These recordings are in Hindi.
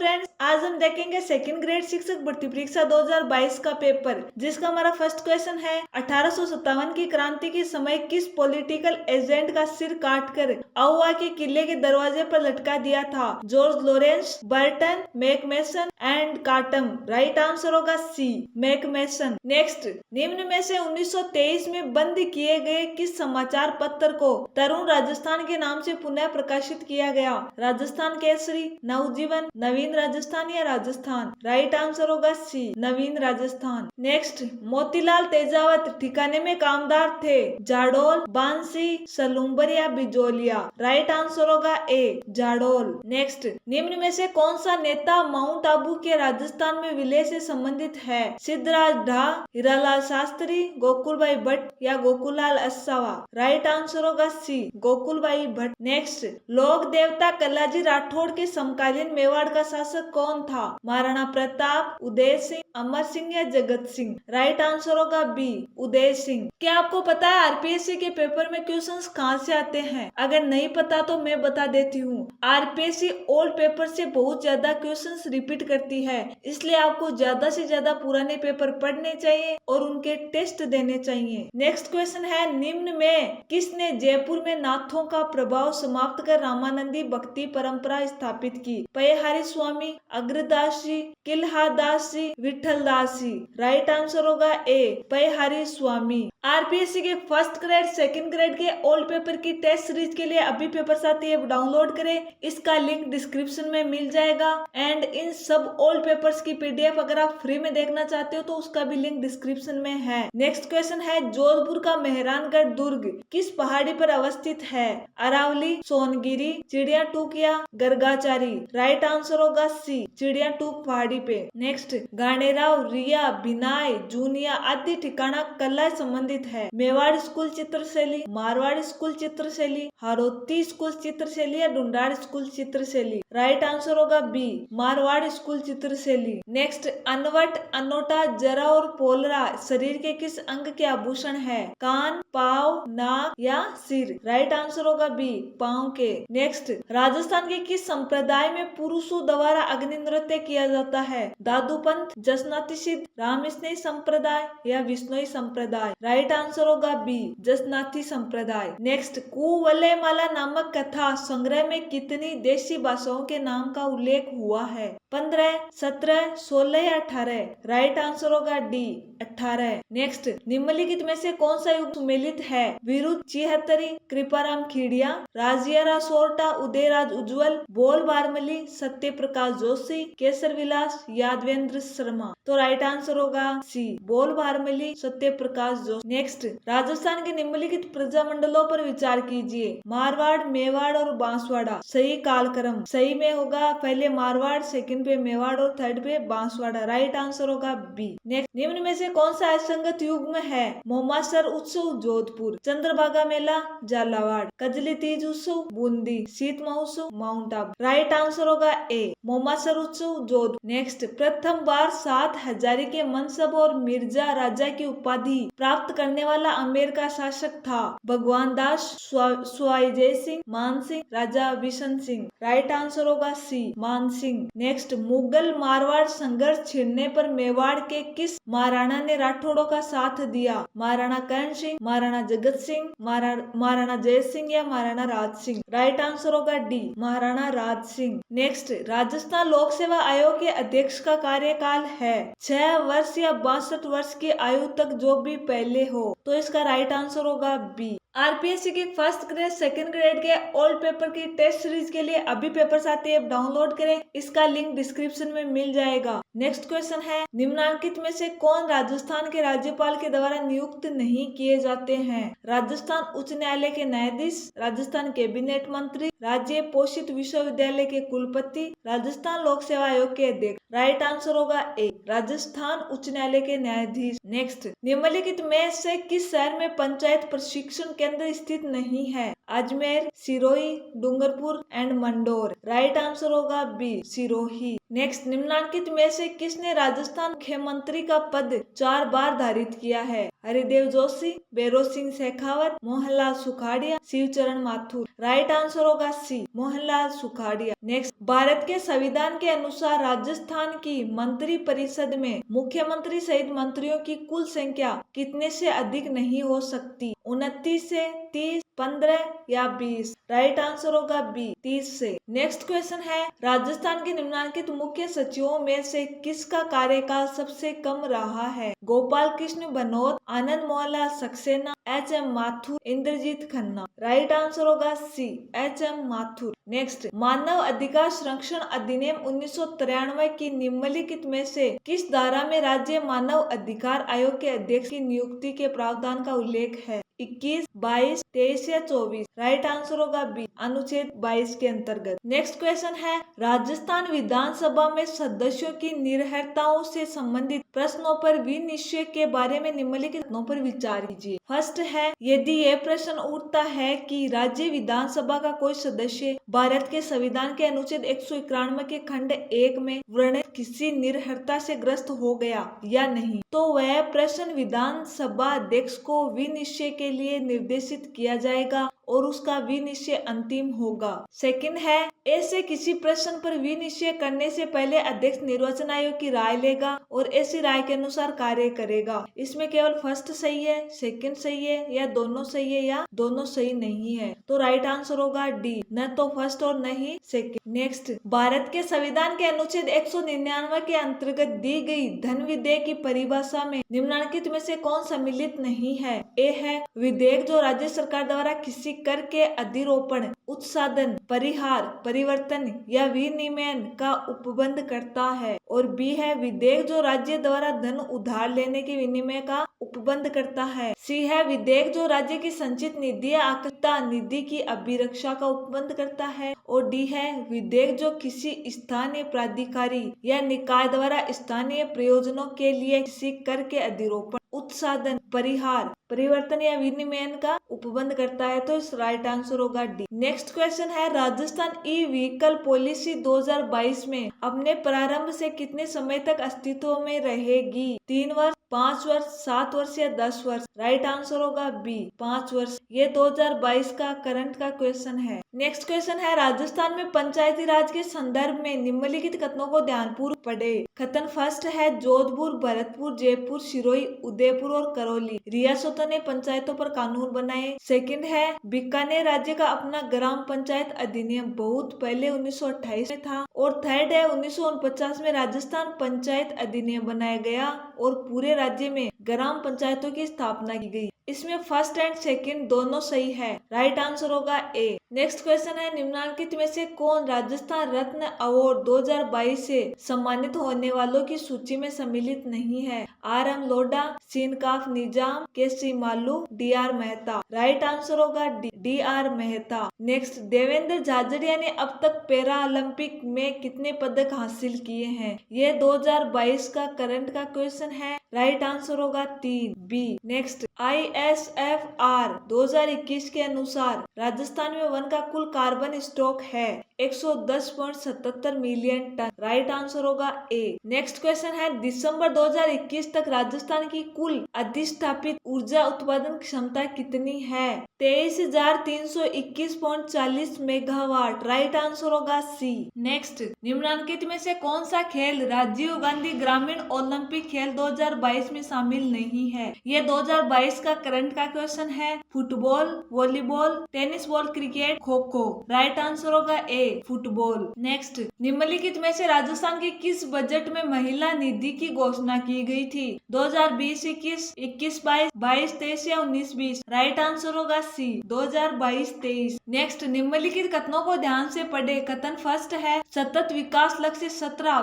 फ्रेंड्स, आज हम देखेंगे सेकंड ग्रेड शिक्षक भर्ती परीक्षा 2022 का पेपर, जिसका हमारा फर्स्ट क्वेश्चन है 1857 की क्रांति के समय किस पॉलिटिकल एजेंट का सिर काटकर आउवा के किले के दरवाजे पर लटका दिया था? George Lawrence, Burton, Macmason and Cotam. Right answer होगा सी, मैकमेसन। नेक्स्ट, निम्न में से 1923 में बंद किए गए किस समाचार पत्र को तरुण राजस्थान के नाम से पुनः प्रकाशित किया गया? राजस्थान केसरी, नवजीवन, नवीन राजस्थान या राजस्थान? राइट आंसर होगा सी, नवीन राजस्थान। नेक्स्ट, मोतीलाल तेजावत ठिकाने में कामदार थे? जाडोल, बांसी, सलूम्बर या बिजोलिया? राइट आंसर होगा ए, जाडोल। नेक्स्ट, निम्न में से कौन सा नेता माउंट आबू के राजस्थान में विलय से संबंधित है? सिद्धराज ढा, हीरालाल शास्त्री, गोकुलभाई भट्ट या गोकुललाल असावा? राइट आंसर होगा सी, गोकुलभाई भट्ट। नेक्स्ट, लोक देवता कलाजी राठौड़ के समकालीन मेवाड़ का शासक कौन था? महाराणा प्रताप, उदय सिंह, अमर सिंह या जगत सिंह? राइट आंसर होगा बी, उदय सिंह। क्या आपको पता है आरपीएससी के पेपर में क्वेश्चंस कहाँ से आते हैं? अगर नहीं पता तो मैं बता देती हूँ। आरपीएससी ओल्ड पेपर से बहुत ज्यादा क्वेश्चंस रिपीट करती है, इसलिए आपको ज्यादा से ज्यादा पुराने पेपर पढ़ने चाहिए और उनके टेस्ट देने चाहिए। नेक्स्ट क्वेश्चन है, निम्न में किसने जयपुर में नाथों का प्रभाव समाप्त कर रामानंदी भक्ति परंपरा स्थापित की? पयहारी स्वामी, अग्रदास जी, किल्हादास जी, विठलदास जी? राइट आंसर होगा ए, पयहारी स्वामी। आरपीएससी के फर्स्ट ग्रेड, सेकंड ग्रेड के ओल्ड पेपर की टेस्ट सीरीज के लिए अभी पेपर्स आती है, डाउनलोड करें, इसका लिंक डिस्क्रिप्शन में मिल जाएगा। एंड इन सब ओल्ड पेपर्स की पीडीएफ अगर आप फ्री में देखना चाहते हो तो उसका भी लिंक डिस्क्रिप्शन में है। नेक्स्ट क्वेश्चन है, जोधपुर का मेहरानगढ़ दुर्ग किस पहाड़ी पर अवस्थित है? अरावली, सोनगिरी, चिड़िया टूक या गर्गाचारी? राइट आंसर होगा सी, चिड़िया टूक पहाड़ी पे। नेक्स्ट, गानेराव, रिया, बिनाय, जूनिया आदि ठिकाना कला संबंधित है? मेवाड़ स्कूल चित्रशैली, मारवाड़ स्कूल चित्रशैली, हारोती स्कूल चित्रशैली या डुंडार स्कूल चित्रशैली? राइट आंसर होगा बी, मारवाड़ स्कूल चित्रशैली। नेक्स्ट, अनवट, अनोटा, जरा और पोलरा शरीर के किस अंग के आभूषण है? कान, पाव, नाक या सिर? राइट आंसर होगा बी, पांव के। नेक्स्ट, राजस्थान के किस संप्रदाय में पुरुषों द्वारा अग्नि नृत्य किया जाता है? दादूपंथ, जसनाती सिद्ध, रामस्नेही संप्रदाय या विष्णोई संप्रदाय? राइट आंसर होगा बी, जसनाती संप्रदाय। नेक्स्ट, कुवलयमाला नामक कथा संग्रह में कितनी देशी भाषाओं के नाम का उल्लेख हुआ है? 15, 17, 16 या 18? राइट आंसर होगा डी, 18। नेक्स्ट, निम्नलिखित में से कौन सा युग सुमेलित है? विरुद्ध चिहतरी, कृपाराम खीड़िया, राजियारा सोरठा, उदयराज उज्जवल, बोल बारमली, सत्य प्रकाश जोशी, केसर विलास, यादवेंद्र शर्मा? तो राइट आंसर होगा सी, बोल बारमली, सत्य प्रकाश जोशी। नेक्स्ट, राजस्थान के निम्नलिखित प्रजामंडलों पर विचार कीजिए। मारवाड़, मेवाड़ और बांसवाड़ा? सही कालक्रम सही में होगा पहले मारवाड़, सेकंड पे मेवाड़ और थर्ड पे बांसवाड़ा? राइट आंसर होगा बी। नेक्स्ट, निम्न में से कौन सा असंगत युग्म है? मोमासर उत्सव जोधपुर, चंद्रभागा मेला झालावाड़, कजली तीज उत्सव बूंदी, शीत महोत्सव माउंट आबू? राइट आंसर होगा ए, मोमासर उत्सव जोधपुर। नेक्स्ट, प्रथम बार 7 हजारी के मनसब और मिर्जा राजा की उपाधि प्राप्त करने वाला अमेर का शासक था? भगवान दास, स्वाईजय सिंह, मान सिंह, राजा बिशन सिंह? राइट आंसर होगा सी, मान सिंह। नेक्स्ट, मुगल मारवाड़ संघर्ष छिड़ने पर मेवाड़ के किस महाराणा ने राठौड़ों का साथ दिया? महाराणा कर्ण सिंह, महाराणा जगत सिंह, महाराणा जय सिंह या महाराणा राज सिंह? राइट आंसर होगा डी, महाराणा राज सिंह। नेक्स्ट, राजस्थान लोक सेवा आयोग के अध्यक्ष का कार्यकाल है 6 वर्ष या 62 वर्ष की आयु तक, जो भी पहले हो? तो इसका राइट आंसर होगा बी। आरपीएससी के फर्स्ट ग्रेड, सेकंड ग्रेड के ओल्ड पेपर की टेस्ट सीरीज के लिए अभी पेपर्स आते हैं, डाउनलोड करें, इसका लिंक डिस्क्रिप्शन में मिल जाएगा। नेक्स्ट क्वेश्चन है, निम्नलिखित में से कौन राजस्थान के राज्यपाल के द्वारा नियुक्त नहीं किए जाते हैं? राजस्थान उच्च न्यायालय के न्यायाधीश, राजस्थान कैबिनेट मंत्री, राज्य पोषित विश्वविद्यालय के कुलपति, राजस्थान लोक सेवा आयोग के अध्यक्ष? राइट आंसर होगा ए, राजस्थान उच्च न्यायालय के न्यायाधीश। नेक्स्ट, निम्नलिखित में से किस शहर में पंचायत प्रशिक्षण केंद्र स्थित नहीं है? Ajmer, Sirohi, Dungarpur and Mandore. Right answer होगा बी, सिरोही। नेक्स्ट, निम्नलिखित में से किसने राजस्थान मुख्यमंत्री का पद 4 बार धारित किया है? Haridev Joshi, bureaus Singh Shekhawat, Mohanlal Sukhadia, Shivcharan Mathur. Right answer होगा सी, मोहनलाल सुखाड़िया। नेक्स्ट, भारत के संविधान के अनुसार राजस्थान की मंत्री परिषद में मुख्यमंत्री सहित मंत्रियों की कुल संख्या कितने से अधिक नहीं हो सकती? 29 से, 30, 15 या 20? राइट आंसर होगा बी, 30 से। नेक्स्ट क्वेश्चन है, राजस्थान के निम्नलिखित मुख्य सचिवों में से किसका कार्यकाल सबसे कम रहा है? Gopal Krishna Banot, Anand Mohanlal Saxena, H M. Mathur, Inderjit Khanna. Right answer होगा सी, एच.एम. माथुर। नेक्स्ट, मानव अधिकार संरक्षण अधिनियम 1993 की निम्नलिखित में से किस धारा में राज्य मानव अधिकार आयोग के अध्यक्ष की नियुक्ति के प्रावधान का उल्लेख है? 21, 22, 23 या 24? राइट आंसर होगा बी, अनुच्छेद 22 के अंतर्गत। नेक्स्ट क्वेश्चन है, राजस्थान विधानसभा में सदस्यों की निर्भरताओं से संबंधित प्रश्नों पर विनिश्चय के बारे में निम्नलिखित पर विचार कीजिए। फर्स्ट है, यदि यह प्रश्न उठता है कि राज्य विधानसभा का कोई सदस्य भारत के संविधान के अनुच्छेद 191 के खंड 1 में वर्णित किसी निर्भरता से ग्रस्त हो गया या नहीं, तो वह प्रश्न विधानसभा अध्यक्ष को विनिश्चय के लिए निर्देशित किया जाएगा और उसका विनिश्चय अंतिम होगा। सेकंड है, ऐसे किसी प्रश्न पर विनिश्चय करने से पहले अध्यक्ष निर्वाचन आयोग की राय लेगा और ऐसी राय के अनुसार कार्य करेगा। इसमें केवल फर्स्ट सही है, सेकंड सही है या दोनों सही है या दोनों सही नहीं है, तो राइट आंसर होगा डी, न तो फर्स्ट और न ही सेकंड। नेक्स्ट, भारत के संविधान के अनुच्छेद 199 के अंतर्गत दी गई धन विधेयक की परिभाषा में निम्नलिखित में से कौन सम्मिलित नहीं है? ए है, विधेयक जो राज्य सरकार द्वारा किसी कर के अधिरोपण, उत्साधन, परिहार, परिवर्तन या विनिमयन का उपबंध करता है। और बी है, विधेयक जो राज्य द्वारा धन उधार लेने के विनिमय का उपबंध करता है। सी है, विधेयक जो राज्य की संचित निधि या आकृता निधि की अभिरक्षा का उपबंध करता है। और डी है, विधेयक जो किसी स्थानीय प्राधिकारी या निकाय द्वारा स्थानीय प्रयोजनों के लिए किसी कर के अधिरोपण, उत्साधन, परिहार, परिवर्तन या विनिमयन का उपबंध करता है, तो इस राइट आंसर होगा डी। नेक्स्ट क्वेश्चन है, राजस्थान ई व्हीकल पॉलिसी 2022 में अपने प्रारंभ से कितने समय तक अस्तित्व में रहेगी? 3 वर्ष, 5 वर्ष, 7 वर्ष या 10 वर्ष? राइट आंसर होगा बी, 5 वर्ष। ये 2022 का करंट का क्वेश्चन है। नेक्स्ट क्वेश्चन है, राजस्थान में पंचायती राज के संदर्भ में निम्नलिखित कथनों को ध्यानपूर्वक पढ़े। कथन फर्स्ट है, जोधपुर, भरतपुर, जयपुर, सिरोही, उदयपुर और करौली रियासतों ने पंचायतों पर कानून बनाए। सेकंड है, बीकानेर राज्य का अपना ग्राम पंचायत अधिनियम बहुत पहले 1928 में था। और थर्ड है, 1949 में राजस्थान पंचायत अधिनियम बनाया गया और पूरे राज्य में ग्राम पंचायतों की स्थापना की गई। इसमें फर्स्ट एंड सेकंड दोनों सही है, राइट आंसर होगा ए। नेक्स्ट क्वेश्चन है, निम्नलिखित में से कौन राजस्थान रत्न अवार्ड 2022 से सम्मानित होने वालों की सूची में सम्मिलित नहीं है? आर.एम. लोढ़ा, सीनकाफ Nizam, K C. Malu, D R. Mehta. Right answer होगा डी.आर. मेहता। नेक्स्ट, देवेंद्र झाझड़िया ने अब तक पैरा ओलंपिक में कितने पदक हासिल किए हैं? ये 2022 का करंट का क्वेश्चन है, राइट आंसर होगा 3, बी। नेक्स्ट, ISFR 2021 के अनुसार राजस्थान में वन का कुल कार्बन स्टॉक है 110.77 मिलियन टन। राइट आंसर होगा ए। नेक्स्ट क्वेश्चन है, दिसंबर 2021 तक राजस्थान की कुल अधिष्ठापित ऊर्जा उत्पादन क्षमता कितनी है? 23,321.40 मेगावाट। राइट आंसर होगा सी। नेक्स्ट, निम्नलिखित में से कौन सा खेल राजीव गांधी ग्रामीण ओलंपिक खेल 2022 में शामिल नहीं है? ये 2022 का करंट का क्वेश्चन है। Football, volleyball, tennis ball, cricket, kho kho. Right answer होगा ए, फुटबॉल। नेक्स्ट, निम्नलिखित में से राजस्थान के किस बजट में महिला निधि की घोषणा की गई थी? 2020-21, 21-22, 22-23 या 19-20? राइट आंसर होगा सी, 2022-23। नेक्स्ट, निम्नलिखित कथनों को ध्यान से पढ़े। कथन फर्स्ट है, सतत विकास लक्ष्य 17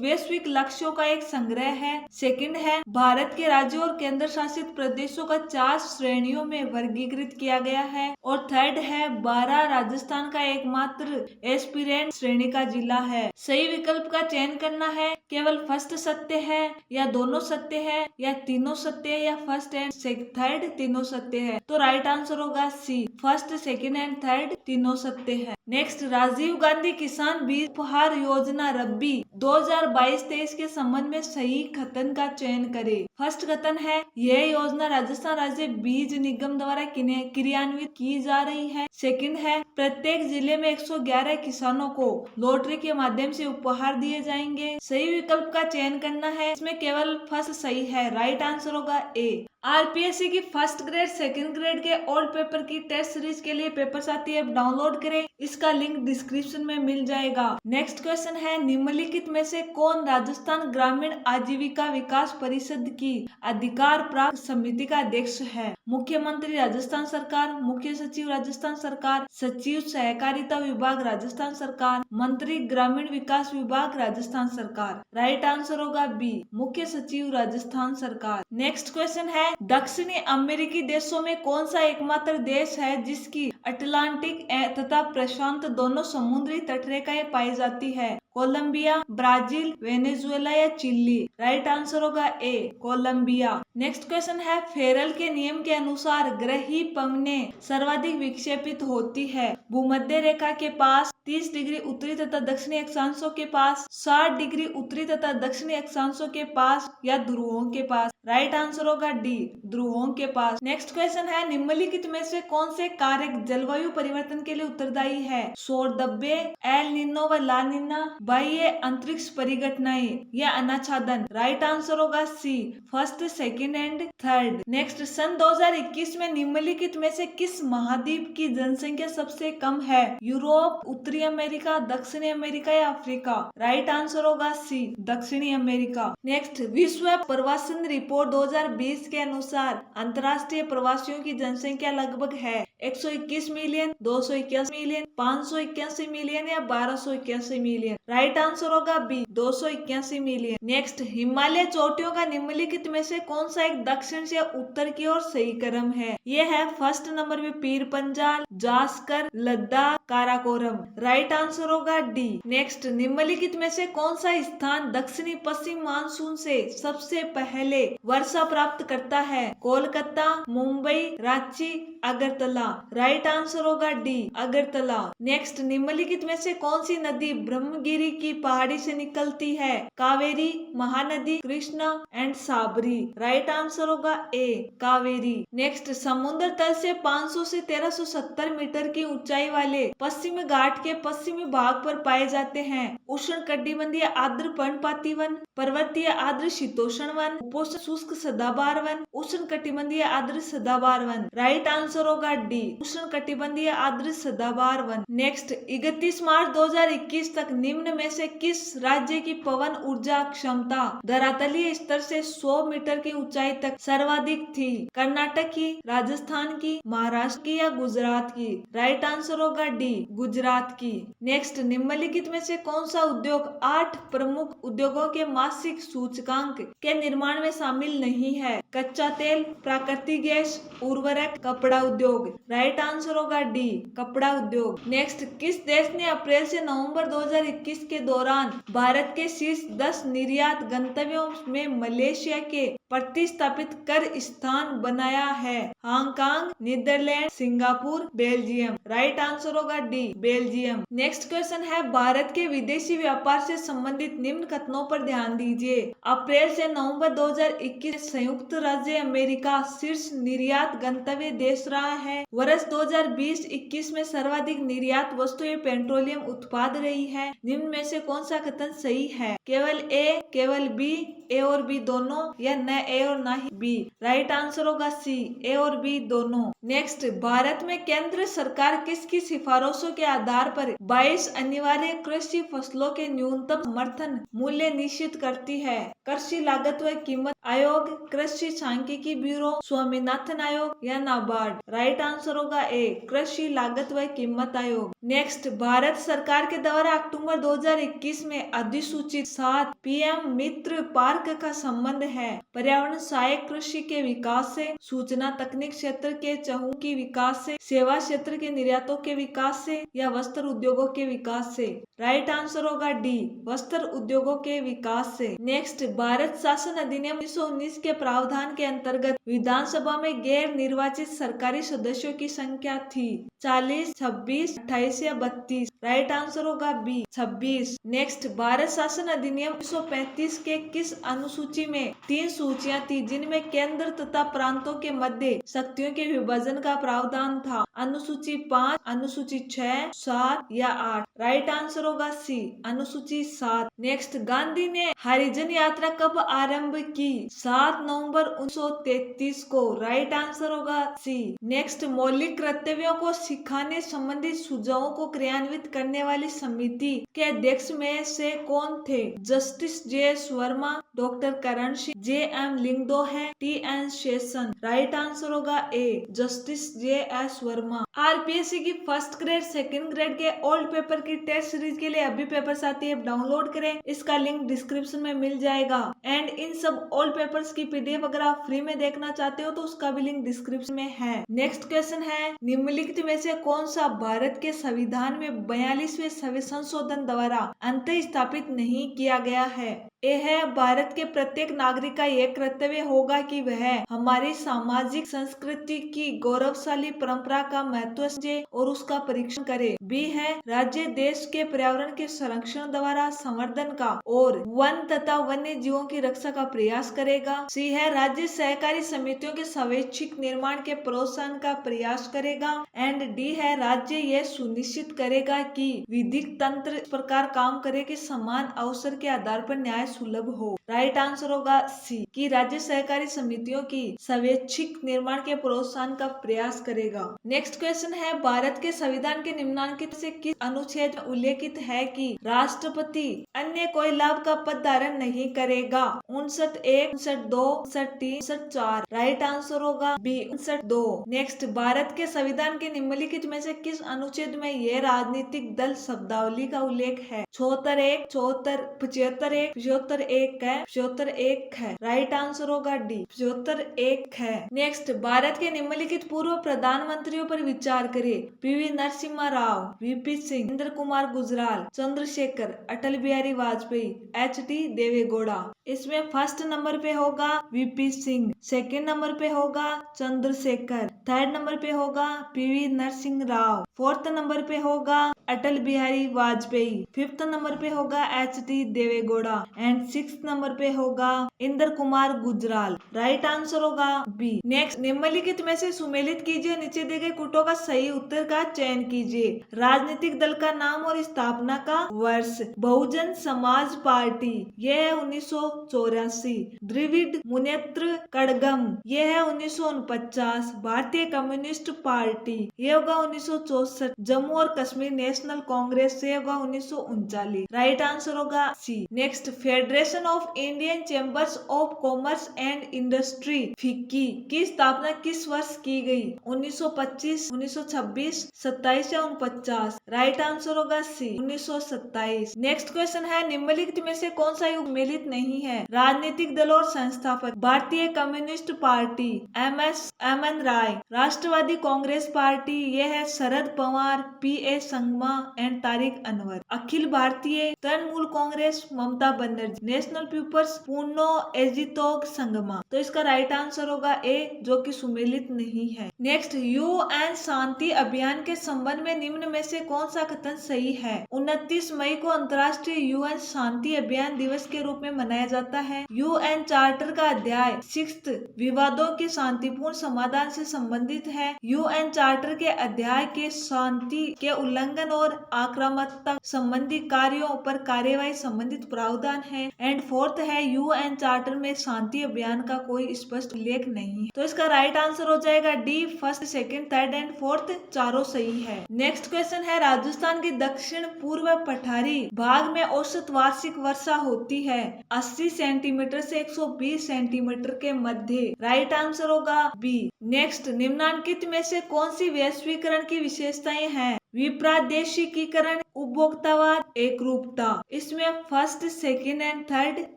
वैश्विक लक्ष्यों का एक संग्रह है। सेकंड है, भारत के राज्यों और केंद्र शासित प्रदेशों का 50 श्रेणियों में वर्गीकृत किया गया है। और थर्ड है 12 राजस्थान का एकमात्र एस्पिरेंट श्रेणी का जिला है। सही विकल्प का चयन करना है, केवल फर्स्ट सत्य है या दोनों सत्य है या तीनों सत्य है या फर्स्ट एंड थर्ड तीनों सत्य है। तो राइट आंसर होगा C, first second and third तीनों सत्य है। नेक्स्ट, राजीव गांधी किसान बीज उपहार योजना रब्बी 2022-23 के संबंध में सही कथन का चयन करें। फर्स्ट कथन है, यह योजना राजस्थान राज्य बीज निगम द्वारा क्रियान्वित की जा रही है। सेकंड है, प्रत्येक जिले में 111 किसानों को लॉटरी के माध्यम से उपहार दिए जाएंगे। सही विकल्प का चयन करना है, इसमें केवल फर्स्ट सही है। राइट आंसर होगा ए। आरपीएससी की फर्स्ट ग्रेड सेकंड ग्रेड के ओल्ड पेपर की टेस्ट सीरीज के लिए पेपर साथी ऐप डाउनलोड करें, इसका लिंक डिस्क्रिप्शन में मिल जाएगा। नेक्स्ट क्वेश्चन है, निम्नलिखित में से कौन राजस्थान ग्रामीण आजीविका विकास परिषद की अधिकार प्राप्त समिति का अध्यक्ष है? मुख्यमंत्री राजस्थान सरकार, मुख्य सचिव राजस्थान सरकार, सचिव सहकारिता विभाग राजस्थान सरकार, मंत्री ग्रामीण विकास विभाग राजस्थान सरकार। राइट आंसर होगा बी, मुख्य सचिव राजस्थान सरकार। नेक्स्ट क्वेश्चन है, दक्षिणी अमेरिकी देशों में कौन सा एकमात्र देश है जिसकी अटलांटिक तथा प्रशांत दोनों समुद्री तटरेखाएं पाई जाती है? कोलंबिया, ब्राजील, वेनेजुएला या चिली? राइट आंसर होगा ए, कोलंबिया। नेक्स्ट क्वेश्चन है, फेरल के नियम के अनुसार ग्रही पवनें सर्वाधिक विक्षेपित होती है भूमध्य रेखा के पास, 30 डिग्री उत्तरी तथा दक्षिणी अक्षांशों के पास, 60 डिग्री उत्तरी तथा दक्षिणी अक्षांशों के पास या ध्रुवों के पास? राइट आंसर होगा डी, ध्रुवों के पास। नेक्स्ट क्वेश्चन है, निम्नलिखित में से कौन से कारक जलवायु परिवर्तन के लिए उत्तरदायी है? सौर धब्बे, एल नीनो व ला नीना, बाह्य अंतरिक्ष परिघटनाएं या अनाच्छादन? राइट आंसर होगा C, first second and third. Next, सन 2021 में निम्नलिखित में से किस महाद्वीप की जनसंख्या सबसे कम है? यूरोप, उत्तरी अमेरिका, दक्षिणी अमेरिका या अफ्रीका? राइट आंसर होगा सी, दक्षिणी अमेरिका। नेक्स्ट, विश्व प्रवासन रिपोर्ट 2020 के अनुसार अंतर्राष्ट्रीय प्रवासियों की जनसंख्या लगभग है 121 मिलियन, 281 मिलियन, 581 मिलियन या 1281 मिलियन? राइट आंसर होगा बी, 281 मिलियन। नेक्स्ट, हिमालय चोटियों का निम्नलिखित में से कौन सा एक दक्षिण से उत्तर की ओर सही क्रम है? ये है फर्स्ट नंबर में पीर पंजाल, जास्कर, लद्दाख, काराकोरम। राइट आंसर होगा डी। नेक्स्ट, निम्नलिखित में से कौन सा स्थान दक्षिणी पश्चिम मानसून से सबसे पहले वर्षा प्राप्त करता है? कोलकाता, मुंबई, रांची, अगरतला? राइट आंसर होगा डी, अगरतला। नेक्स्ट, निम्नलिखित में से कौन सी नदी ब्रह्मगिरी की पहाड़ी से निकलती है? Kaveri, Mahanadi, Krishna and Sabari? Right answer होगा ए, कावेरी। नेक्स्ट, समुद्र तल से 500 से 1370 मीटर की ऊंचाई वाले पश्चिमी घाट के पश्चिमी भाग पर पाए जाते हैं उष्ण कटिबंधीय आर्द्र पर्णपाती वन, पर्वतीय आर्द्र शीतोष्ण वन, उपोष्ण शुष्क सदाबहार वन, उष्ण कटिबंधीय आर्द्र सदाबहार वन? राइट आंसर होगा डी, उष्ण कटिबंधीय आर्द्र सदाबहार वन। नेक्स्ट, 31 मार्च 2021 तक निम्न में से किस राज्य की पवन ऊर्जा क्षमता धरातलीय स्तर से 100 मीटर की ऊंचाई तक सर्वाधिक थी? कर्नाटक की, राजस्थान की, महाराष्ट्र की या गुजरात की? राइट आंसर होगा डी, गुजरात की। नेक्स्ट, निम्नलिखित में से कौन सा उद्योग 8 प्रमुख उद्योगों के मासिक सूचकांक के निर्माण में शामिल नहीं है? कच्चा तेल, प्राकृतिक गैस, उर्वरक, कपड़ा उद्योग? राइट आंसर होगा डी, कपड़ा उद्योग। नेक्स्ट, किस देश ने अप्रैल से नवंबर 2021 के दौरान भारत के शीर्ष 10 निर्यात गंतव्यों में मलेशिया के प्रतिस्थापित कर स्थान बनाया है? Hong Kong, Netherlands, Singapore, Belgium? Right answer होगा डी, बेल्जियम। नेक्स्ट क्वेश्चन है, भारत के विदेशी व्यापार से संबंधित निम्न कथनों पर ध्यान दीजिए। अप्रैल से नवंबर 2021 संयुक्त राज्य अमेरिका शीर्ष निर्यात गंतव्य देश रहा है। वर्ष 2020-21 में सर्वाधिक निर्यात वस्तुएं पेट्रोलियम उत्पाद रही है। निम्न में से कौन सा कथन सही है? केवल ए, केवल बी, ए और बी दोनों या न ए और न ही बी? राइट आंसर होगा सी, ए और बी दोनों। नेक्स्ट, भारत में केंद्र सरकार किसकी सिफारिशों के आधार पर 22 अनिवार्य कृषि फसलों के न्यूनतम समर्थन मूल्य निश्चित करती है? कृषि लागत व कीमत आयोग, कृषि सांख्यिकी ब्यूरो, स्वामीनाथन आयोग या नाबार्ड? राइट आंसर होगा ए, कृषि लागत व कीमत आयोग। नेक्स्ट, भारत सरकार के द्वारा अक्टूबर 2021 में अधिसूचित 7 पीएम मित्र पार्क का संबंध है? पर्यावरण सहायक कृषि के विकास से, सूचना तकनीक क्षेत्र के चहुमुखी विकास से, सेवा क्षेत्र के निर्यातों के विकास से या वस्त्र उद्योगों के विकास से? राइट आंसर होगा डी, वस्त्र उद्योगों के विकास से। नेक्स्ट, भारत शासन अधिनियम 1919 के प्रावधान के अंतर्गत विधानसभा में गैर निर्वाचित सरकारी सदस्यों की संख्या थी? 40, 26, 28 या 32? राइट आंसर होगा बी, 26। नेक्स्ट, भारत शासन अधिनियम 1935 के किस अनुसूची में 3 सूचियां थी जिनमें केंद्र तथा प्रांतों के मध्य शक्तियों के विभाजन का प्रावधान था? अनुसूची 5, अनुसूची 6, 7 या 8? राइट आंसर होगा सी, अनुसूची 7। नेक्स्ट, गांधी ने हरिजन यात्रा कब आरंभ की? 7 नवंबर 1933 को। राइट आंसर होगा सी। नेक्स्ट, मौलिक कर्तव्यों को सिखाने संबंधित सुझावों को क्रियान्वित करने वाली समिति के अध्यक्ष में से कौन थे? Justice J S. Verma, doctor Karan Singh, J M. Lyngdoh है, टी.एन. शेषन? राइट आंसर होगा A, justice J S. Verma. RPSC की फर्स्ट ग्रेड, सेकंड ग्रेड के ओल्ड पेपर की टेस्ट सीरीज के लिए अभी पेपर्स आती है, डाउनलोड करें, इसका लिंक डिस्क्रिप्शन में मिल जाएगा। एंड इन सब ओल्ड पेपर्स की पीडीएफ अगर आप फ्री में देखना चाहते हो तो उसका भी लिंक डिस्क्रिप्शन में है। नेक्स्ट क्वेश्चन है, निम्नलिखित में से कौन सा भारत के संविधान में 42वें संशोधन द्वारा अंतः स्थापित नहीं किया गया है? ए है, भारत के प्रत्येक नागरिक का यह कर्तव्य होगा कि वह हमारी सामाजिक संस्कृति की गौरवशाली परंपरा का महत्व समझे और उसका परीक्षण करे। बी है, राज्य देश के पर्यावरण के संरक्षण द्वारा संवर्धन का और वन तथा वन्य जीवों की रक्षा का प्रयास करेगा। सी है, राज्य सहकारी समितियों के स्वैच्छिक निर्माण के प्रोत्साहन का प्रयास करेगा। एंड डी है, राज्य यह सुनिश्चित करेगा कि विधिक तंत्र इस प्रकार काम करे कि समान अवसर के आधार पर न्याय सुलभ हो। राइट आंसर होगा सी, कि राज्य सहकारी समितियों की स्वैच्छिक निर्माण के प्रोत्साहन का प्रयास करेगा। नेक्स्ट क्वेश्चन है, भारत के संविधान के निम्नलिखित से किस अनुच्छेद में उल्लेखित है कि राष्ट्रपति अन्य कोई लाभ का पद धारण नहीं करेगा? 59(1), 59(2), 59(3), 59(4)? राइट आंसर होगा बी, 59(2). नेक्स्ट, भारत के संविधान के निम्नलिखित में से किस अनुच्छेद में यह राजनीतिक दल शब्दावली का उल्लेख है? 74(1), 74, 75(1) है, 75(1) है। राइट आंसर होगा डी, 75(1) है। नेक्स्ट, भारत के निम्नलिखित पूर्व प्रधानमंत्रियों पर विचार करें। पीवी नरसिम्हा राव, वीपी सिंह, इंद्र कुमार गुजराल, चंद्रशेखर, अटल बिहारी वाजपेयी, एच.डी. देवेगौड़ा? इसमें फर्स्ट नंबर पे होगा वीपी सिंह, सेकंड नंबर पे होगा चंद्रशेखर, थर्ड नंबर पे होगा PV Narasimha Rao, fourth number पे होगा अटल बिहारी वाजपेयी, फिफ्थ नंबर पे होगा HD. Deve Gowda and sixth number पे होगा इंद्र कुमार गुजराल। राइट आंसर होगा बी। नेक्स्ट, निम्नलिखित में से सुमेलित कीजिए, नीचे दिए गए कुटों का सही उत्तर का चयन कीजिए। राजनीतिक दल का नाम और स्थापना का वर्ष? बहुजन समाज पार्टी, यह है 1984। द्रविड़ मुनेत्र कड़गम, यह है 1949। भारतीय कम्युनिस्ट पार्टी, यह होगा 1964। जम्मू और कश्मीर नेशनल कांग्रेस, से होगा 1939। राइट आंसर होगा C. Next, federation of Indian chambers of commerce and industry FICCI की स्थापना किस वर्ष की गई? 1925, 1926, 27 या 49? राइट आंसर होगा सी, 1927। नेक्स्ट क्वेश्चन है, निम्नलिखित में से कौन सा युग मिलित नहीं है? राजनीतिक दल और संस्थापक? Bharatiya communist party, M N. Roy. Rashtravadi Congress party, यह है Sharad Pawar, P A. Sangma and Tariq Anwar. Akhil Bharatiya Trinamool Congress, Mamata Banerjee. National people's, Purno Agitok Sangma. तो इसका राइट आंसर होगा ए, जो कि सुमेलित नहीं है। नेक्स्ट, यूएन शांति अभियान के संबंध में निम्न में से कौन सा कथन सही है? 29 मई को अंतर्राष्ट्रीय यूएन शांति अभियान दिवस के रूप में मनाया जाता है। यूएन चार्टर का अध्याय 6 विवादों के शांतिपूर्ण समाधान से संबंधित है। यूएन चार्टर के अध्याय के शांति के उल्लंघन और आक्रामकता संबंधी कार्यों पर कार्यवाही संबंधित प्रावधान है। एंड फोर्थ है यूएन चार्टर में शांति अभियान का कोई स्पष्ट उल्लेख नहीं है। तो इसका राइट आंसर हो जाएगा D, first, second, third and fourth चारों सही है। नेक्स्ट क्वेश्चन है राजस्थान की दक्षिण पूर्व पठारी भाग में औसत वार्षिक वर्षा होती है 80 सेंटीमीटर से 120 सेंटीमीटर के मध्य। राइट आंसर होगा बी। नेक्स्ट, निम्नलिखित में से कौन सी वैश्वीकरण की विशेषताएं हैं? विप्रादेशिकीकरण, उपभोक्तावाद, एकरूपता। इसमें फर्स्ट, सेकंड एंड थर्ड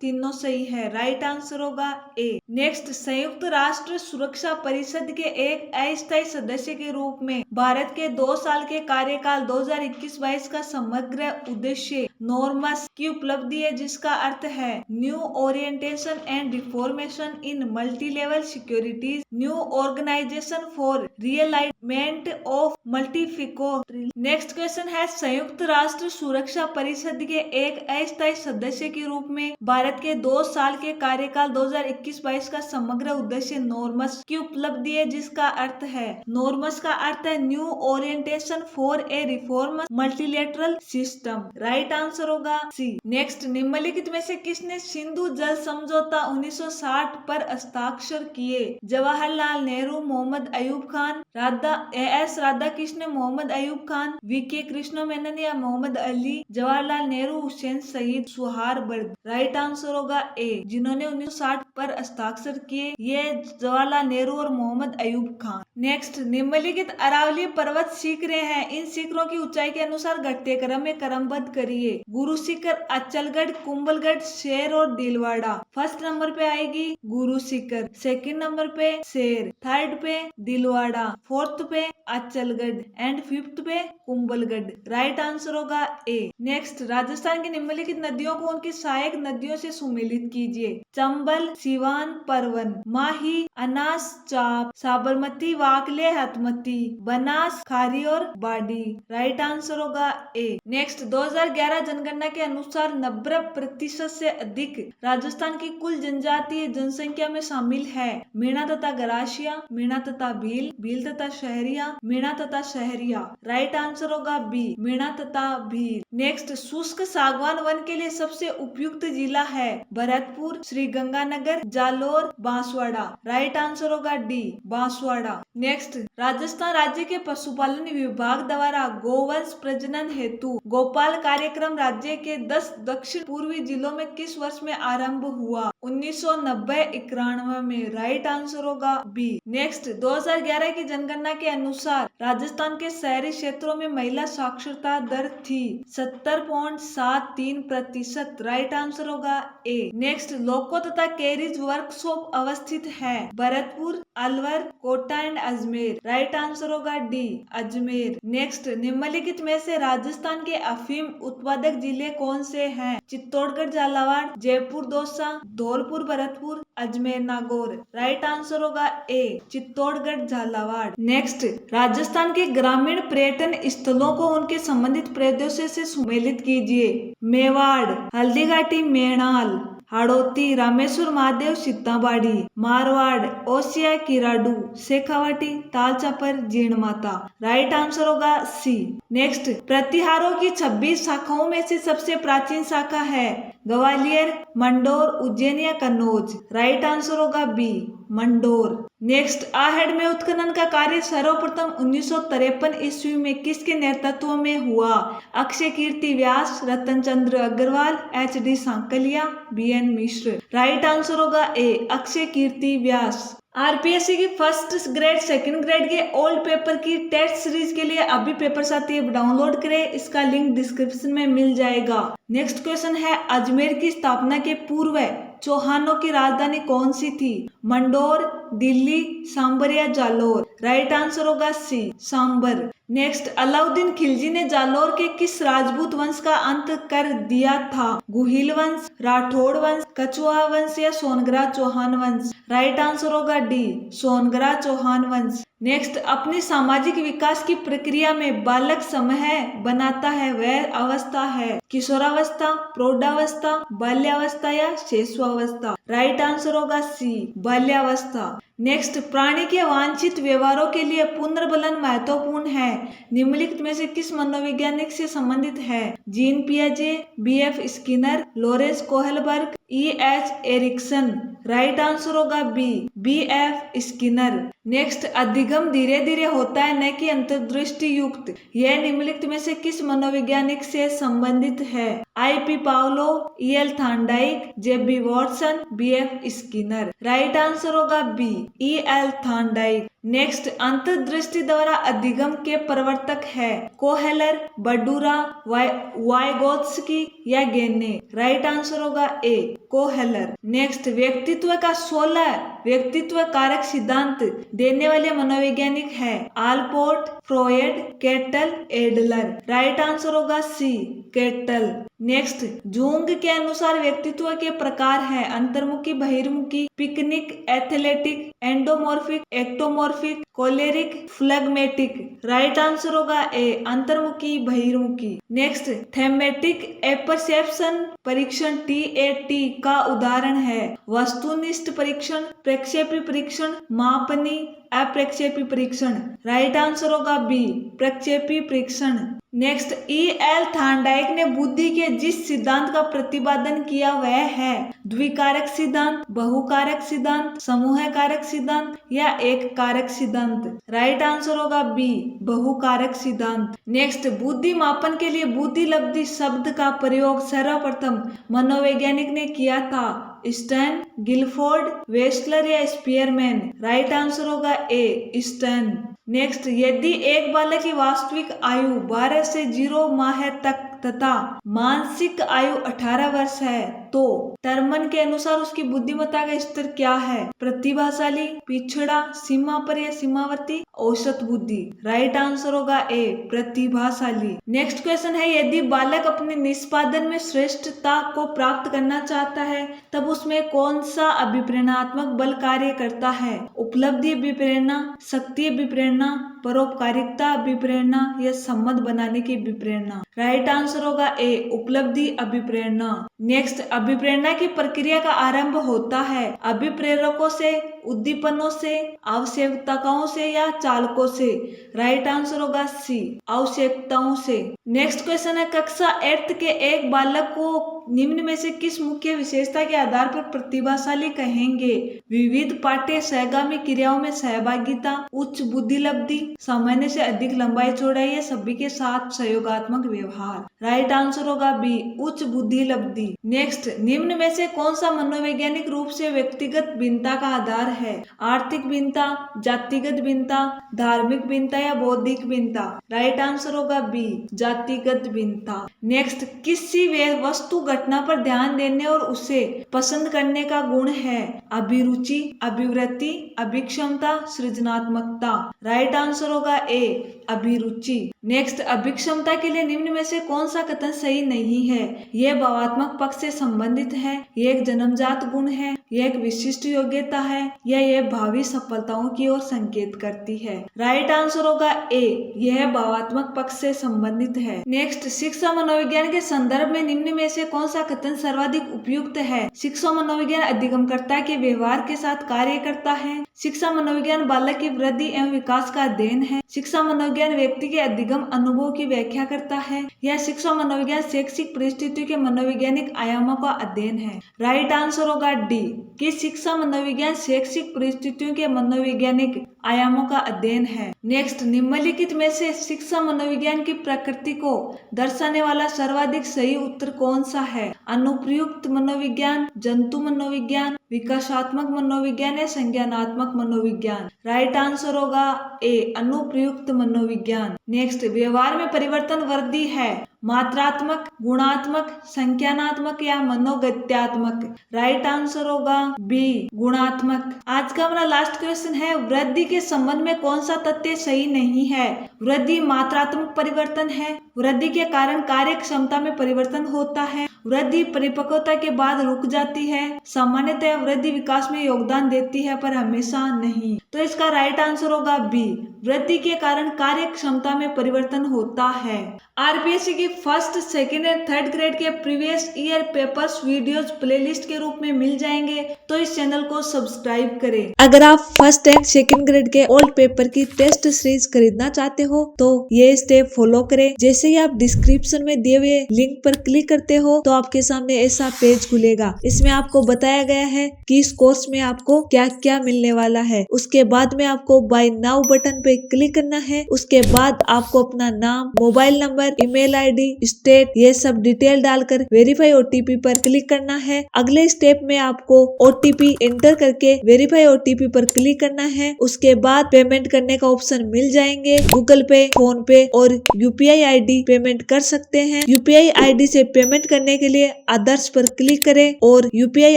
तीनों सही है। राइट आंसर होगा ए। नेक्स्ट, संयुक्त राष्ट्र सुरक्षा परिषद के एक अस्थायी सदस्य के रूप में भारत के 2 साल के कार्यकाल 2021-22 का समग्र उद्देश्य नॉर्मस की उपलब्धि है, जिसका अर्थ है new orientation and reformation in multi level securities, new organisation for realignment of मल्टीफिको। नेक्स्ट क्वेश्चन है संयुक्त राष्ट्र सुरक्षा परिषद के एक अस्थायी सदस्य के रूप में भारत के 2 साल के कार्यकाल 2021-22 का समग्र उद्देश्य नॉर्मस की उपलब्धि है, जिसका अर्थ है नॉर्मस का अर्थ है new orientation for a reform multilateral system. Right answer होगा सी। नेक्स्ट, निम्नलिखित में से किसने सिंधु जल समझौता 1960 पर हस्ताक्षर किए? जवाहरलाल नेहरू, मोहम्मद अयूब खान, राधाकृष्ण, मोहम्मद अयूब खान, वीके कृष्ण मेनन या मोहम्मद अली, जवाहरलाल नेहरू, हुसैन सईद सुहारवर्द। राइट आंसर होगा ए, जिन्होंने 1960 पर हस्ताक्षर किए, ये जवाहरलाल नेहरू और मोहम्मद अयूब खान। नेक्स्ट, निम्नलिखित अरावली पर्वत शिखरें हैं, इन शिखरों की ऊंचाई के अनुसार घटते क्रम में क्रमबद्ध करिए। गुरु शिखर, अचलगढ़, कुंभलगढ़, शेर और दिलवाड़ा। फर्स्ट नंबर पे आएगी गुरु शिखर, सेकंड नंबर पे शेर, थर्ड पे दिलवाड़ा, फोर्थ पे अचलगढ़ एंड फिफ्थ पे कुंभलगढ़। राइट आंसर होगा ए। नेक्स्ट, राजस्थान की निम्नलिखित नदियों को उनकी सहायक नदियों से सुमेलित कीजिए। चंबल, सिवान, परवन, माही, अनास, चाप, साबरमती, वाकले, हथमती, बनास, खारी और बाड़ी। राइट आंसर होगा ए। नेक्स्ट, 2011 जनगणना के अनुसार 90% से अधिक राजस्थान की कुल जनजातीय जनसंख्या में शामिल है मीणा तथा गरासिया, मीणा तथा भील, भील तथा शहरिया, मीणा तथा शहरिया। राइट आंसर होगा बी, मीणा तथा भील। नेक्स्ट, शुष्क सागवान वन के लिए सबसे उपयुक्त जिला है भरतपुर, श्रीगंगानगर, जालोर, बांसवाड़ा। राइट आंसर होगा डी, बांसवाड़ा। नेक्स्ट, राजस्थान राज्य के पशुपालन विभाग द्वारा गोवंश प्रजनन हेतु गोपाल कार्यक्रम राज्य के 10 दक्षिण पूर्वी जिलों में किस वर्ष में आरंभ हुआ? 1990-91 में। राइट आंसर होगा बी। नेक्स्ट, 2011 की जनगणना के अनुसार राजस्थान के शहरी क्षेत्रों में महिला साक्षरता दर थी 70.73%। राइट आंसर होगा ए। नेक्स्ट, लोको तथा कैरिज वर्कशॉप अवस्थित है Bharatpur, Alwar, Kota and Ajmer. Right answer होगा डी, अजमेर। नेक्स्ट, निम्नलिखित में से राजस्थान के अफीम उत्पादक जिले कौन से हैं? चित्तौड़गढ़, झालावाड़, जयपुर, दौसा, धौलपुर, भरतपुर, अजमेर, नागौर। राइट आंसर होगा ए, चित्तौड़गढ़, झालावाड़। नेक्स्ट, राजस्थान के ग्रामीण पर्यटन स्थलों को उनके संबंधित प्रदेशों से सुमेलित कीजिए। मेवाड़, हल्दीघाटी, मेणाल, हाड़ौती, रामेश्वर महादेव, सीताबाड़ी, मारवाड़, ओसिया, किराडू, शेखावाटी, तालचापर, जीण माता। राइट आंसर होगा सी। नेक्स्ट, प्रतिहारों की 26 शाखाओं में से सबसे प्राचीन शाखा है ग्वालियर, मंडोर, उज्जैन या कन्नौज। राइट आंसर होगा बी, मंडोर। नेक्स्ट, आहड़ में उत्खनन का कार्य सर्वप्रथम 1953 ईस्वी में किसके नेतृत्व में हुआ? अक्षय कीर्ति व्यास, रतन चंद्र अग्रवाल, HD सांकलिया, BN मिश्र। राइट आंसर होगा ए, अक्षय कीर्ति व्यास। RPSC की फर्स्ट ग्रेड, सेकंड ग्रेड के ओल्ड पेपर की टेस्ट सीरीज के लिए अभी पेपर साथी ऐप डाउनलोड करें, इसका लिंक डिस्क्रिप्शन में मिल जाएगा। नेक्स्ट क्वेश्चन है, अजमेर की स्थापना के पूर्व चौहानों की राजधानी कौन सी थी? मंडोर, दिल्ली, सांबर या जालोर। राइट आंसर होगा सी, सांबर। नेक्स्ट, अलाउद्दीन खिलजी ने जालोर के किस राजपूत वंश का अंत कर दिया था? गुहिल वंश, राठौड़ वंश, कछुआ वंश या सोनगरा चौहान वंश। राइट आंसर होगा डी, सोनगरा चौहान वंश। नेक्स्ट, अपनी सामाजिक विकास की प्रक्रिया में बालक समय बनाता है वह अवस्था है किशोरावस्था, प्रौढ़ावस्था, बाल्यावस्था या शैशवावस्था। राइट आंसर होगा सी, बाल्यावस्था। नेक्स्ट, प्राणी के वांछित व्यवहारों के लिए पुनर्बलन महत्वपूर्ण है, निम्नलिखित में से किस मनोवैज्ञानिक से संबंधित है? जीन पियाजे, B.F. Skinner, Lawrence Kohlberg, E.H. Erikson. Right answer होगा बी, B.F. स्किनर। नेक्स्ट, अधिगम धीरे धीरे होता है न कि अंतर्दृष्टि युक्त, यह निम्नलिखित में से किस मनोवैज्ञानिक से संबंधित है? I.P. Pavlov, E.L. Thorndike, J.B. Watson, B.F. Skinner. Right answer होगा बी, E.L. थांडाइक। नेक्स्ट, अंतर्दृष्टि द्वारा अधिगम के प्रवर्तक है? कोहेलर, बडूरा, वाइगोत्स्की या गेने। राइट आंसर होगा ए, कोहेलर। नेक्स्ट, व्यक्तित्व का 16 व्यक्तित्व कारक सिद्धांत देने वाले मनोवैज्ञानिक है? Allport, Freud, kettle, Adler. Right answer होगा सी, केटल। नेक्स्ट, जूंग के अनुसार व्यक्तित्व के प्रकार है? अंतर्मुखी, बहिर्मुखी, picnic, athletic, endomorphic, ectomorphic, choleric, phlegmatic. Right answer होगा ए, अंतर्मुखी, बहिर्मुखी। नेक्स्ट, थेमेटिक एपर्सेप्शन परीक्षण TAT का उदाहरण है? वस्तुनिष्ठ परीक्षण, प्रक्षेपी परीक्षण, मापनी, अप्रक्षेपी परीक्षण। राइट आंसर होगा बी, प्रक्षेपी परीक्षण। Next, E.L. थांडाइक ने बुद्धि के जिस सिद्धांत का प्रतिपादन किया वह है? द्विकारक सिद्धांत, बहुकारक सिद्धांत, समूह कारक सिद्धांत या एक कारक सिद्धांत। राइट आंसर होगा बी, बहुकारक सिद्धांत। नेक्स्ट, बुद्धि मापन के लिए बुद्धिलब्धि शब्द का प्रयोग सर्वप्रथम मनोवैज्ञानिक ने किया था? स्टैन, गिलफोर्ड, वेस्टलर या स्पीयरमैन। राइट आंसर होगा ए, स्टैन। नेक्स्ट, यदि एक बालक की वास्तविक आयु 12 से 0 माह तक तथा मानसिक आयु 18 वर्ष है तो टर्मन के अनुसार उसकी बुद्धिमत्ता का स्तर क्या है? प्रतिभाशाली, पिछड़ा, सीमा पर या सीमावर्ती, औसत बुद्धि। राइट आंसर होगा ए, प्रतिभाशाली। नेक्स्ट क्वेश्चन है, यदि बालक अपने निष्पादन में श्रेष्ठता को प्राप्त करना चाहता है तब उसमें कौन सा अभिप्रेरणात्मक बल कार्य करता है? उपलब्धि अभिप्रेरणा, शक्ति अभिप्रेरणा, परोपकारिता अभिप्रेरणा या सम्मत बनाने की अभिप्रेरणा। राइट आंसर होगा ए, उपलब्धि अभिप्रेरणा। नेक्स्ट, अभिप्रेरणा की प्रक्रिया का आरंभ होता है अभिप्रेरकों से, उद्दीपनों से, आवश्यकताओं से या चालकों से। राइट आंसर होगा सी, आवश्यकताओं से। नेक्स्ट क्वेश्चन है, कक्षा 8 के एक बालक को निम्न में से किस मुख्य विशेषता के आधार पर प्रतिभाशाली कहेंगे? विविध पाठ्य सहगामी क्रियाओं में सहभागिता, उच्च बुद्धिलब्धि, सामान्य से अधिक लंबाई चौड़ाई या सभी के साथ सहयोगात्मक व्यवहार। राइट आंसर होगा बी, उच्च बुद्धिलब्धि। नेक्स्ट, निम्न में से कौन सा मनोवैज्ञानिक रूप से व्यक्तिगत भिन्नता का आधार है? आर्थिक भिन्नता, जातिगत भिन्नता, धार्मिक भिन्नता या बौद्धिक भिन्नता। राइट आंसर होगा बी, जातिगत भिन्नता। नेक्स्ट, किसी वस्तु घटना पर ध्यान देने और उसे पसंद करने का गुण है? अभिरुचि, अभिवृत्ति, अभिक्षमता, सृजनात्मकता। राइट आंसर होगा ए, अभिरुचि। नेक्स्ट, अभिक्षमता के लिए निम्न में से कौन सा कथन सही नहीं है? यह भावात्मक पक्ष से संबंधित है, यह एक जन्मजात गुण है, यह एक विशिष्ट योग्यता है या यह भावी सफलताओं की ओर संकेत करती है। राइट आंसर होगा ए, यह भावात्मक पक्ष से संबंधित है। नेक्स्ट, शिक्षा मनोविज्ञान के संदर्भ में निम्न में से कौन सा कथन सर्वाधिक उपयुक्त है? शिक्षा मनोविज्ञान अधिगमकर्ता के व्यवहार के साथ कार्य करता है। शिक्षा मनोविज्ञान बालक की वृद्धि एवं विकास का अध्ययन है। शिक्षा मनोविज्ञान व्यक्ति के अधिगम अनुभव की व्याख्या करता है या शिक्षा मनोविज्ञान शैक्षिक परिस्थितियों के मनोवैज्ञानिक आयामों का अध्ययन है। राइट आंसर होगा डी, कि शिक्षा मनोविज्ञान शैक्षिक परिस्थितियों के मनोवैज्ञानिक आयामों का अध्ययन है। नेक्स्ट, निम्नलिखित में से शिक्षा मनोविज्ञान की प्रकृति को दर्शाने वाला सर्वाधिक सही उत्तर कौन सा है? अनुप्रयुक्त मनोविज्ञान, जंतु मनोविज्ञान, विकासात्मक मनोविज्ञान या संज्ञानात्मक मनोविज्ञान। राइट आंसर होगा ए, अनुप्रयुक्त मनोविज्ञान। नेक्स्ट, व्यवहार में परिवर्तन वृद्धि है मात्रात्मक, गुणात्मक, संख्यानात्मक या मनोगत्यात्मक। राइट आंसर होगा बी, गुणात्मक। आज का हमारा लास्ट क्वेश्चन है, वृद्धि के संबंध में कौन सा तथ्य सही नहीं है? वृद्धि मात्रात्मक परिवर्तन है। वृद्धि के कारण कार्य क्षमता में परिवर्तन होता है। वृद्धि परिपक्वता के बाद रुक जाती है। सामान्यतः वृद्धि विकास में योगदान देती है पर हमेशा नहीं। तो इसका राइट आंसर होगा बी, वृद्धि के कारण कार्य क्षमता में परिवर्तन होता है। आरपीएससी की first, second and third grade के previous year papers videos playlist के रूप में मिल जाएंगे, तो इस चैनल को सब्सक्राइब करें। अगर आप फर्स्ट एंड सेकेंड ग्रेड के ओल्ड पेपर की टेस्ट सीरीज खरीदना चाहते हो तो ये स्टेप फॉलो करें। जैसे ही आप डिस्क्रिप्शन में दिए हुए लिंक पर क्लिक करते हो तो आपके सामने ऐसा पेज खुलेगा। इसमें आपको बताया गया है कि इस कोर्स में आपको क्या क्या मिलने वाला है। उसके बाद में आपको बाय नाउ बटन पे क्लिक करना है। उसके बाद आपको अपना नाम, mobile number, email ID, state, ये सब डिटेल डालकर वेरीफाई ओटीपी पर क्लिक करना है। अगले स्टेप में आपको ओटीपी एंटर करके वेरीफाई ओटीपी पर क्लिक करना है। उसके बाद पेमेंट करने का ऑप्शन मिल जाएंगे। गूगल पे, फोन पे और यूपीआई आईडी पेमेंट कर सकते हैं। यूपीआई आईडी से पेमेंट करने के लिए अदर्स पर क्लिक करें और यूपीआई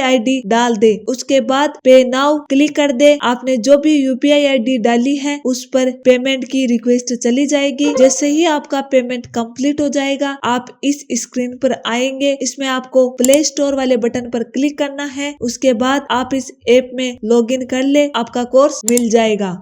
आईडी डाल दे। उसके बाद पे नाउ क्लिक कर दे। आपने जो भी यूपीआई आईडी डाली है उस पर पेमेंट की रिक्वेस्ट चली जाएगी। जैसे ही आपका पेमेंट कंप्लीट हो जाएगा आप इस स्क्रीन पर आएंगे। इसमें आपको प्ले स्टोर वाले बटन पर क्लिक करना है। उसके बाद आप इस ऐप में लॉगिन कर ले, आपका कोर्स मिल जाएगा।